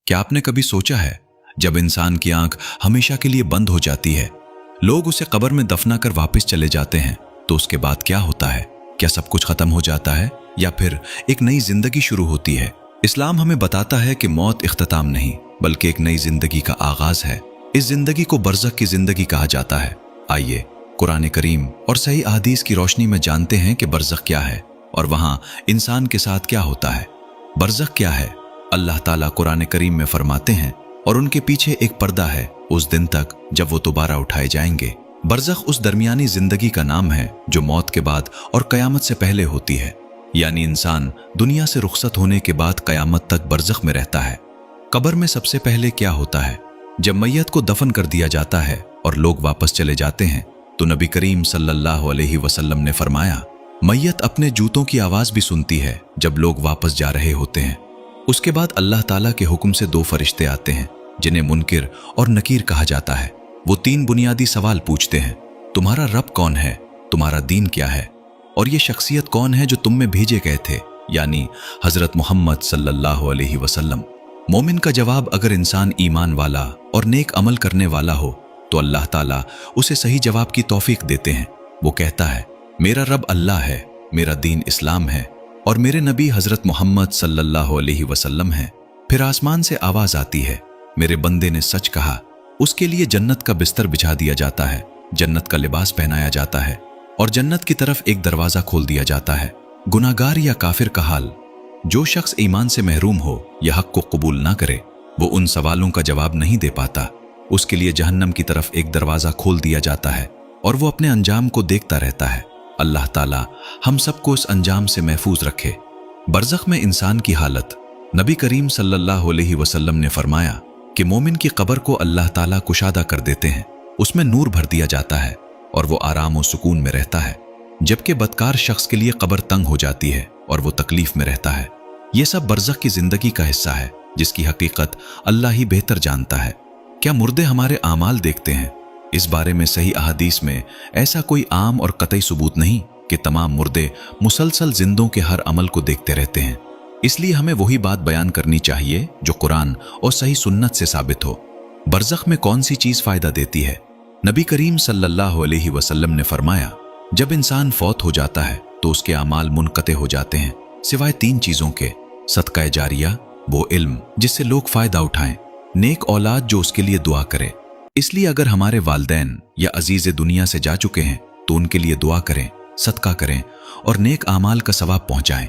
क्या आपने कभी सोचा है, जब इंसान की आंख हमेशा के लिए बंद हो जाती है, लोग उसे कब्र में दफना कर वापस चले जाते हैं, तो उसके बाद क्या होता है? क्या सब कुछ खत्म हो जाता है या फिर एक नई जिंदगी शुरू होती है? इस्लाम हमें बताता है कि मौत इख्तिताम नहीं, बल्कि एक नई जिंदगी का आगाज है। इस जिंदगी को बरज़ख की जिंदगी कहा जाता है। आइए कुरान करीम और सही अहादीस की रोशनी में जानते हैं कि बरज़ख क्या है और वहां इंसान के साथ क्या होता है। बरज़ख क्या है? अल्लाह ताला कुरान करीम में फरमाते हैं, और उनके पीछे एक पर्दा है उस दिन तक जब वो दोबारा उठाए जाएंगे। बरज़ख उस दरमियानी जिंदगी का नाम है जो मौत के बाद और कयामत से पहले होती है, यानी इंसान दुनिया से रुखसत होने के बाद कयामत तक बरज़ख में रहता है। कब्र में सबसे पहले क्या होता है? जब मैयत को दफन कर दिया जाता है और लोग वापस चले जाते हैं, तो नबी करीम सल्लल्लाहु अलैहि वसल्लम ने फरमाया, मैयत अपने जूतों की आवाज भी सुनती है जब लोग वापस जा रहे होते हैं। उसके बाद अल्लाह ताला के हुक्म से 2 फरिश्ते आते हैं जिन्हें मुनकिर और नकीर कहा जाता है। वो 3 बुनियादी सवाल पूछते हैं, तुम्हारा रब कौन है, तुम्हारा दीन क्या है, और ये शख्सियत कौन है जो तुम में भेजे गए थे, यानी हजरत मोहम्मद सल्लल्लाहु अलैहि वसल्लम। मोमिन का जवाब, अगर इंसान ईमान वाला और नेक अमल करने वाला हो तो अल्लाह ताला उसे सही जवाब की तौफीक देते हैं। वो कहता है, मेरा रब अल्लाह है, मेरा दीन इस्लाम है और मेरे नबी हजरत मोहम्मद सल्लल्लाहु अलैहि वसल्लम हैं। फिर आसमान से आवाज आती है, मेरे बंदे ने सच कहा। उसके लिए जन्नत का बिस्तर बिछा दिया जाता है, जन्नत का लिबास पहनाया जाता है और जन्नत की तरफ एक दरवाजा खोल दिया जाता है। गुनाहगार या काफिर का हाल, जो शख्स ईमान से महरूम हो या हक को कबूल ना करे, वो उन सवालों का जवाब नहीं दे पाता। उसके लिए जहन्नम की तरफ एक दरवाजा खोल दिया जाता है और वो अपने अंजाम को देखता रहता है। अल्लाह ताला हम सबको इस अंजाम से महफूज रखे। बरज़ख में इंसान की हालत, नबी करीम सल्लल्लाहु अलैहि वसल्लम ने फरमाया कि मोमिन की कब्र को अल्लाह ताला कुशादा कर देते हैं, उसमें नूर भर दिया जाता है और वो आराम और सुकून में रहता है, जबकि बदकार शख्स के लिए कब्र तंग हो जाती है और वो तकलीफ में रहता है। ये सब बरज़ख की जिंदगी का हिस्सा है जिसकी हकीकत अल्लाह ही बेहतर जानता है। क्या मुर्दे हमारे आमाल देखते हैं? इस बारे में सही अहादीस में ऐसा कोई आम और कतई सबूत नहीं कि तमाम मुर्दे मुसलसल जिंदों के हर अमल को देखते रहते हैं। इसलिए हमें वही बात बयान करनी चाहिए जो कुरान और सही सुन्नत से साबित हो। बरज़ख में कौन सी चीज फायदा देती है? नबी करीम सल्लल्लाहु अलैहि वसल्लम ने फरमाया, जब इंसान फौत हो जाता है तो उसके अमाल मुनक़ते हो जाते हैं, सिवाय 3 चीजों के। सदका जारिया, वो इल्म जिससे लोग फायदा उठाएं, नेक औलाद जो उसके लिए दुआ करे। इसलिए अगर हमारे वालिदैन या अजीज दुनिया से जा चुके हैं तो उनके लिए दुआ करें, सदका करें और नेक आमाल का सवाब पहुंचाएं।